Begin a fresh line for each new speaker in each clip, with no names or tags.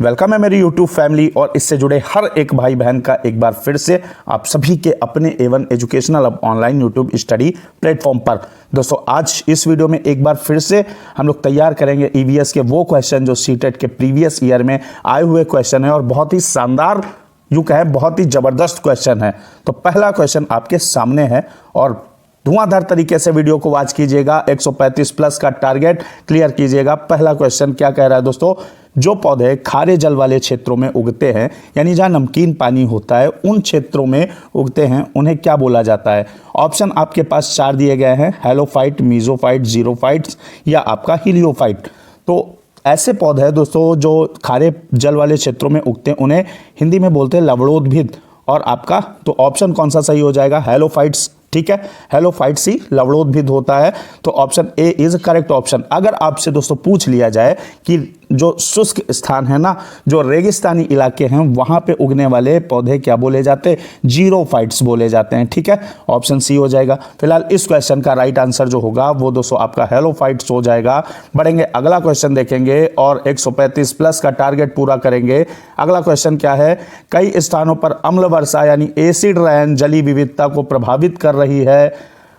Welcome है मेरी YouTube family और इससे जुड़े हर एक भाई बहन का एक बार फिर से आप सभी के अपने A1 एजुकेशनल अब ऑनलाइन यूट्यूब स्टडी प्लेटफॉर्म पर। दोस्तों आज इस वीडियो में एक बार फिर से हम लोग तैयार करेंगे EVS के वो क्वेश्चन जो सीटेट के प्रीवियस ईयर में आए हुए क्वेश्चन है और बहुत ही शानदार यूँ कहें बहुत ही ज़बरदस्त क्वेश्चन है। तो पहला क्वेश्चन आपके सामने है और धुआंधार तरीके से वीडियो को वॉच कीजिएगा, 135 प्लस का टारगेट क्लियर कीजिएगा। पहला क्वेश्चन क्या कह रहा है दोस्तों, जो पौधे खारे जल वाले क्षेत्रों में उगते हैं यानी जहां नमकीन पानी होता है उन क्षेत्रों में उगते हैं उन्हें क्या बोला जाता है। ऑप्शन आपके पास 4 दिए गए हैं, हेलोफाइट, मीजोफाइट, जीरोफाइट्स या आपका हीलियोफाइट। तो ऐसे पौधे दोस्तों जो खारे जल वाले क्षेत्रों में उगते हैं उन्हें हिंदी में बोलते हैं लवणोद्भिद। और आपका तो ऑप्शन कौन सा सही हो जाएगा, हेलोफाइट्स। ठीक है, हेलोफाइट्स ही लवणोद्भिद होता है। तो option A is correct option. अगर आपसे दोस्तों पूछ लिया जाए कि जो शुष्क स्थान है ना, जो रेगिस्तानी इलाके हैं वहां पे उगने वाले पौधे क्या बोले जाते हैं, जीरोफाइट्स बोले जाते हैं। ठीक है, ऑप्शन सी हो जाएगा। फिलहाल इस क्वेश्चन का राइट आंसर जो होगा वो दोस्तों आपका हेलोफाइट्स हो जाएगा। बढ़ेंगे अगला क्वेश्चन देखेंगे और 135 प्लस का टारगेट पूरा करेंगे। अगला क्वेश्चन क्या है, कई स्थानों पर अम्ल वर्षा यानी एसिड रेन जलीय विविधता को प्रभावित कर रही है।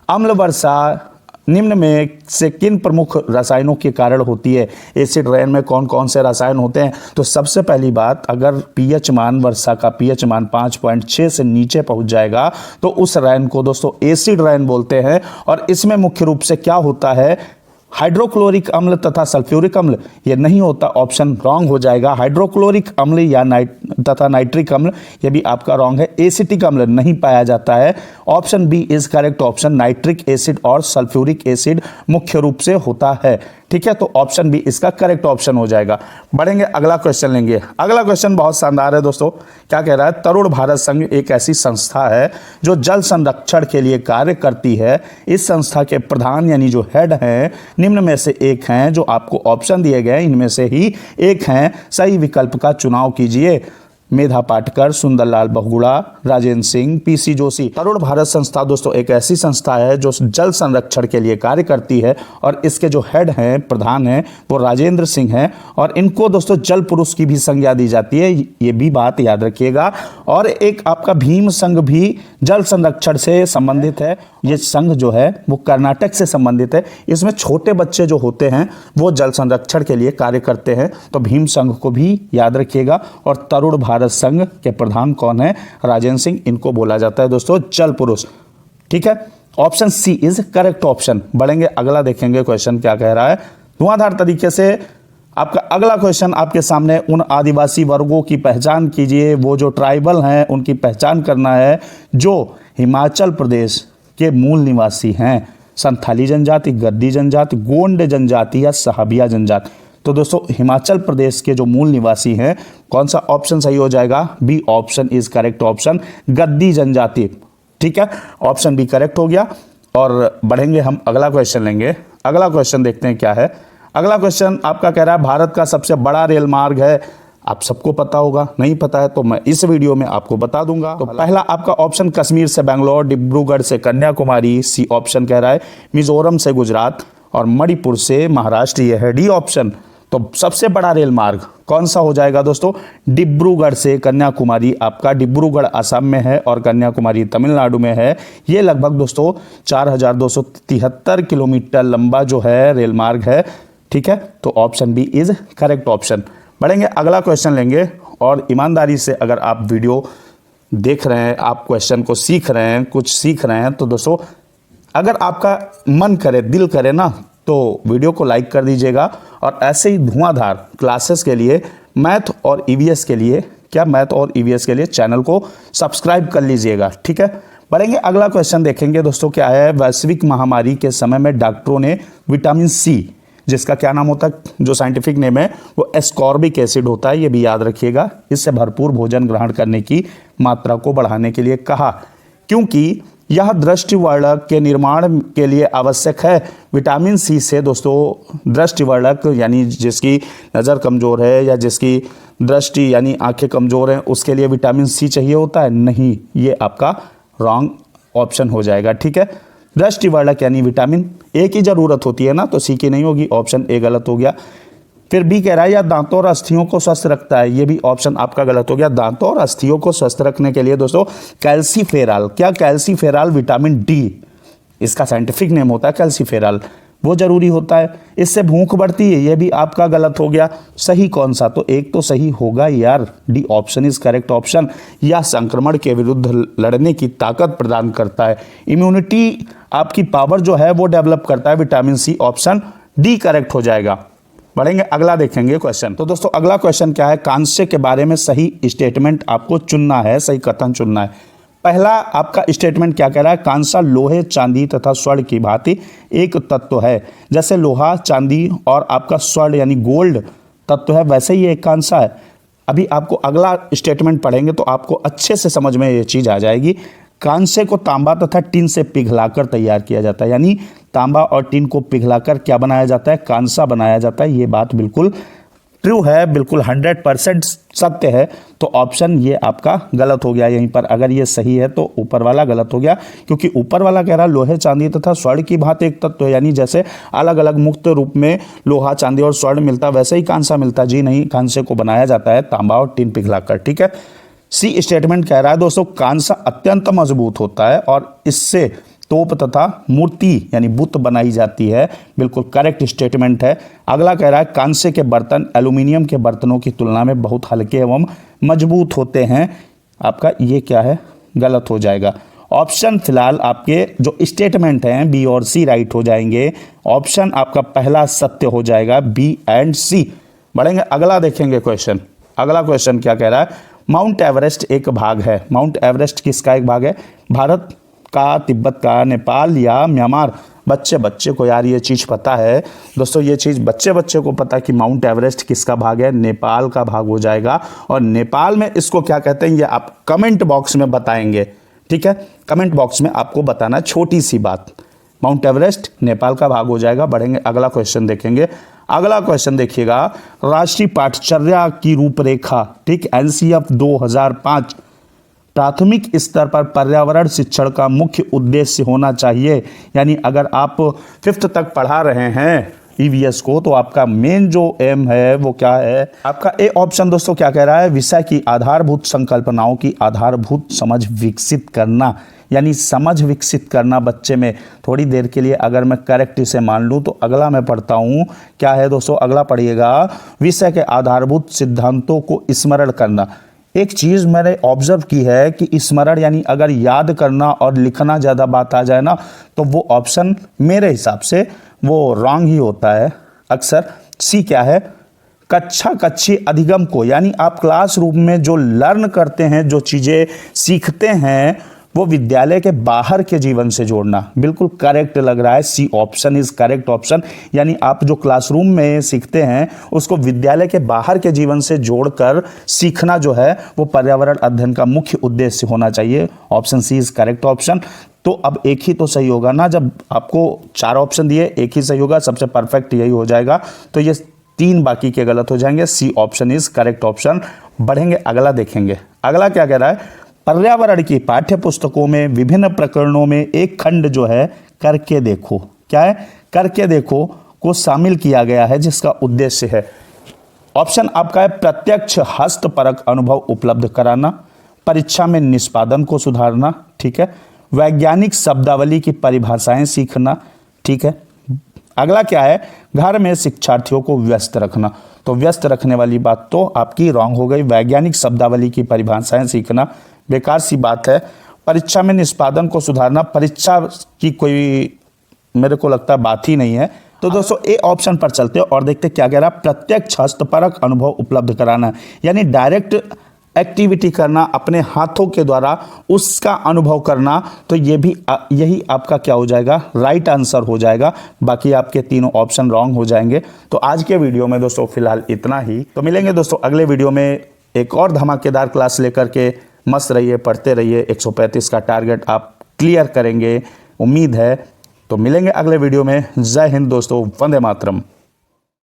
अम्ल वर्षा निम्न में से किन प्रमुख रसायनों के कारण होती है। एसिड रेन में कौन कौन से रसायन होते हैं। तो सबसे पहली बात, अगर पीएच मान वर्षा का पीएच मान 5.6 से नीचे पहुंच जाएगा तो उस रेन को दोस्तों एसिड रेन बोलते हैं। और इसमें मुख्य रूप से क्या होता है, हाइड्रोक्लोरिक अम्ल तथा सल्फ्यूरिक अम्ल ये नहीं होता, ऑप्शन रॉन्ग हो जाएगा। हाइड्रोक्लोरिक अम्ल या तथा नाइट्रिक अम्ल ये भी आपका रॉन्ग है। एसिटिक अम्ल नहीं पाया जाता है। Option B is correct option, nitric acid और सल्फ्यूरिक एसिड मुख्य रूप से होता है। ठीक है, तो ऑप्शन बी इसका करेक्ट ऑप्शन हो जाएगा। बढ़ेंगे अगला क्वेश्चन लेंगे। अगला क्वेश्चन बहुत शानदार है दोस्तों। क्या कह रहा है, तरुण भारत संघ एक ऐसी संस्था है जो जल संरक्षण के लिए कार्य करती है। इस संस्था के प्रधान यानी जो हेड हैं निम्न में से एक हैं, जो आपको ऑप्शन दिए गए इनमें से ही एक हैं, सही विकल्प का चुनाव कीजिए। मेधा पाटकर, सुंदरलाल बहुगुणा, राजेंद्र सिंह, पीसी जोशी। तरुण भारत संस्था दोस्तों एक ऐसी संस्था है जो जल संरक्षण के लिए कार्य करती है और इसके जो हेड हैं प्रधान हैं वो राजेंद्र सिंह हैं और इनको दोस्तों जल पुरुष की भी संज्ञा दी जाती है, ये भी बात याद रखिएगा। और एक आपका भीम संघ भी जल संरक्षण से संबंधित है। ये संघ जो है वो कर्नाटक से संबंधित है। इसमें छोटे बच्चे जो होते हैं वो जल संरक्षण के लिए कार्य करते हैं, तो भीम संघ को भी याद रखिएगा। और तरुण भारत संघ के प्रधान कौन है, राजेंद्र सिंह, इनको बोला जाता है दोस्तों जल पुरुष। ठीक है, option C is correct option. बढ़ेंगे अगला देखेंगे क्वेश्चन क्या कह रहा है। धुआंधार तरीके से आपका अगला क्वेश्चन आपके सामने, उन आदिवासी वर्गों की पहचान कीजिए, वो जो ट्राइबल हैं उनकी पहचान करना है जो हिमाचल प्रदेश के मूल निवासी हैं। संथाली जनजाति, गद्दी जनजाति, गोंड जनजाति या सहाबिया जनजाति। तो दोस्तों हिमाचल प्रदेश के जो मूल निवासी हैं, कौन सा ऑप्शन सही हो जाएगा, B option is correct option, गद्दी जनजाति। ठीक है, ऑप्शन बी करेक्ट हो गया। और बढ़ेंगे हम अगला क्वेश्चन लेंगे। अगला क्वेश्चन देखते हैं क्या है। अगला क्वेश्चन आपका कह रहा है भारत का सबसे बड़ा रेल मार्ग है। आप सबको पता होगा, नहीं पता है तो मैं इस वीडियो में आपको बता दूंगा। तो पहला आपका ऑप्शन कश्मीर से बेंगलोर, डिब्रूगढ़ से कन्याकुमारी, सी ऑप्शन कह रहा है मिजोरम से गुजरात और मणिपुर से महाराष्ट्र, यह है डी ऑप्शन। तो सबसे बड़ा रेल मार्ग कौन सा हो जाएगा दोस्तों, डिब्रूगढ़ से कन्याकुमारी। आपका डिब्रूगढ़ असम में है और कन्याकुमारी तमिलनाडु में है। ये लगभग दोस्तों 4273 किलोमीटर लंबा जो है रेल मार्ग है। ठीक है, तो option B is correct option. बढ़ेंगे अगला क्वेश्चन लेंगे और ईमानदारी से अगर आप वीडियो देख रहे हैं, आप क्वेश्चन को सीख रहे हैं, कुछ सीख रहे हैं, तो दोस्तों अगर आपका मन करे, दिल करे ना, तो वीडियो को लाइक कर दीजिएगा। और ऐसे ही धुआंधार क्लासेस के लिए मैथ और ईवीएस के लिए, क्या मैथ और ईवीएस के लिए चैनल को सब्सक्राइब कर लीजिएगा। ठीक है, बढ़ेंगे अगला क्वेश्चन देखेंगे दोस्तों। क्या है, वैश्विक महामारी के समय में डॉक्टरों ने विटामिन सी, जिसका क्या नाम होता है, जो साइंटिफिक नेम है वो एस्कॉर्बिक एसिड होता है, ये भी याद रखिएगा, इससे भरपूर भोजन ग्रहण करने की मात्रा को बढ़ाने के लिए कहा, क्योंकि यह दृष्टिवर्धक के निर्माण के लिए आवश्यक है। विटामिन सी से दोस्तों दृष्टिवर्धक यानी जिसकी नज़र कमज़ोर है या जिसकी दृष्टि यानी आंखें कमज़ोर हैं उसके लिए विटामिन सी चाहिए होता है, नहीं, ये आपका रॉन्ग ऑप्शन हो जाएगा। ठीक है, दृष्टिवर्धक यानी विटामिन ए की ज़रूरत होती है ना, तो सी की नहीं होगी, ऑप्शन ए गलत हो गया। फिर बी कह रहा है या दांतों और अस्थियों को स्वस्थ रखता है, ये भी ऑप्शन आपका गलत हो गया। दांतों और अस्थियों को स्वस्थ रखने के लिए दोस्तों कैल्सीफेराल, क्या कैल्सीफेराल विटामिन डी, इसका साइंटिफिक नेम होता है कैल्सीफेराल, वो जरूरी होता है। इससे भूख बढ़ती है, ये भी आपका गलत हो गया। सही कौन सा, तो एक तो सही होगा यार, D option is correct option. या संक्रमण के विरुद्ध लड़ने की ताकत प्रदान करता है, इम्यूनिटी आपकी पावर जो है वो डेवलप करता है, vitamin C, option D correct हो जाएगा। बढ़ेंगे, अगला देखेंगे क्वेश्चन। तो दोस्तों अगला क्वेश्चन क्या है, कांस्य के बारे में सही स्टेटमेंट आपको चुनना है, सही कथन चुनना है। पहला आपका स्टेटमेंट क्या कह रहा है, कांसा लोहे, चांदी तथा स्वर्ण की भांति एक तत्व है। जैसे लोहा, चांदी और आपका स्वर्ण यानी गोल्ड तत्व है, वैसे ही एक कांसा है। अभी आपको अगला स्टेटमेंट पढ़ेंगे तो आपको अच्छे से समझ में ये चीज़ आ जाएगी। कांसे को तांबा तथा टिन से पिघलाकर तैयार किया जाता है, यानी तांबा और टिन को पिघलाकर क्या बनाया जाता है, कांसा बनाया जाता है। ये बात बिल्कुल ट्रू है, बिल्कुल 100% सत्य है। तो ऑप्शन ये आपका गलत हो गया यहीं पर। अगर ये सही है तो ऊपर वाला गलत हो गया, क्योंकि ऊपर वाला कह रहा लोहे, चांदी तथा स्वर्ण की भांति एक तत्व है, यानी जैसे अलग अलग मुक्त रूप में लोहा, चांदी और स्वर्ण मिलता है वैसे ही कांसा मिलता है। जी नहीं, कांसे को बनाया जाता है तांबा और टिन पिघलाकर, ठीक है। सी स्टेटमेंट कह रहा है दोस्तों कांसा अत्यंत मजबूत होता है और इससे तोप तथा मूर्ति यानी बुत बनाई जाती है, बिल्कुल करेक्ट स्टेटमेंट है। अगला कह रहा है कांसे के बर्तन एल्यूमिनियम के बर्तनों की तुलना में बहुत हल्के एवं मजबूत होते हैं, आपका ये क्या है, गलत हो जाएगा। ऑप्शन फिलहाल आपके जो स्टेटमेंट हैं बी और सी राइट हो जाएंगे। ऑप्शन आपका पहला सत्य हो जाएगा, बी एंड सी। बढ़ेंगे, अगला देखेंगे क्वेश्चन। अगला क्वेश्चन क्या कह रहा है, माउंट एवरेस्ट एक भाग है। माउंट एवरेस्ट किसका एक भाग है, भारत का, तिब्बत का, नेपाल या म्यांमार। बच्चे को यार ये चीज़ पता है दोस्तों, ये चीज़ बच्चे को पता है कि माउंट एवरेस्ट किसका भाग है, नेपाल का भाग हो जाएगा। और नेपाल में इसको क्या कहते हैं ये आप कमेंट बॉक्स में बताएंगे, ठीक है। कमेंट बॉक्स में आपको बताना, छोटी सी बात। माउंट एवरेस्ट नेपाल का भाग हो जाएगा। बढ़ेंगे, अगला क्वेश्चन देखेंगे। अगला क्वेश्चन देखिएगा, राष्ट्रीय पाठचर्या की रूपरेखा, ठीक, एनसीएफ 2005 प्राथमिक स्तर पर पर्यावरण शिक्षण का मुख्य उद्देश्य होना चाहिए। यानी अगर आप 5th तक पढ़ा रहे हैं ईवीएस को तो आपका मेन जो एम है वो क्या है, आपका ए ऑप्शन दोस्तों क्या कह रहा है, विषय की आधारभूत संकल्पनाओं की आधारभूत समझ विकसित करना, यानी समझ विकसित करना बच्चे में। थोड़ी देर के लिए अगर मैं करेक्ट इसे मान लूँ तो अगला मैं पढ़ता हूँ, क्या है दोस्तों, अगला पढ़िएगा, विषय के आधारभूत सिद्धांतों को स्मरण करना। एक चीज़ मैंने ऑब्जर्व की है कि स्मरण यानी अगर याद करना और लिखना ज़्यादा बात आ जाए ना तो वो ऑप्शन मेरे हिसाब से वो रॉन्ग ही होता है अक्सर। सी क्या है, कक्षी अधिगम को, यानी आप क्लासरूम में जो लर्न करते हैं, जो चीज़ें सीखते हैं वो विद्यालय के बाहर के जीवन से जोड़ना, बिल्कुल करेक्ट लग रहा है। C option is correct option, यानी आप जो क्लासरूम में सीखते हैं उसको विद्यालय के बाहर के जीवन से जोड़कर सीखना जो है वो पर्यावरण अध्ययन का मुख्य उद्देश्य होना चाहिए। Option C is correct option. तो अब एक ही तो सही होगा ना, जब आपको 4 ऑप्शन दिए एक ही सही होगा, सबसे परफेक्ट यही हो जाएगा। तो ये 3 बाकी के गलत हो जाएंगे। C option is correct option. बढ़ेंगे, अगला देखेंगे। अगला क्या कह रहा है, पर्यावरण की पाठ्य पुस्तकों में विभिन्न प्रकरणों में एक खंड जो है करके देखो, क्या है, करके देखो को शामिल किया गया है, जिसका उद्देश्य है, ऑप्शन आपका है प्रत्यक्ष हस्तपरक अनुभव उपलब्ध कराना, परीक्षा में निष्पादन को सुधारना, ठीक है, वैज्ञानिक शब्दावली की परिभाषाएं सीखना, ठीक है। अगला क्या है, घर में शिक्षार्थियों को व्यस्त रखना। तो व्यस्त रखने वाली बात तो आपकी रॉन्ग हो गई। वैज्ञानिक शब्दावली की परिभाषाएं सीखना बेकार सी बात है। परीक्षा में निष्पादन को सुधारना, परीक्षा की कोई मेरे को लगता है बात ही नहीं है। तो दोस्तों ए ऑप्शन पर चलते हैं और देखते क्या कह रहा है, प्रत्यक्ष हस्तपरक अनुभव उपलब्ध कराना, यानी डायरेक्ट एक्टिविटी करना, अपने हाथों के द्वारा उसका अनुभव करना। तो ये भी यही आपका क्या हो जाएगा, राइट आंसर हो जाएगा। बाकी आपके तीनों ऑप्शन रॉन्ग हो जाएंगे। तो आज के वीडियो में दोस्तों फिलहाल इतना ही। तो मिलेंगे दोस्तों अगले वीडियो में एक और धमाकेदार क्लास लेकर के। मस्त रहिए, पढ़ते रहिए। 135 का टारगेट आप क्लियर करेंगे, उम्मीद है। तो मिलेंगे अगले वीडियो में। जय हिंद दोस्तों, वंदे मातरम।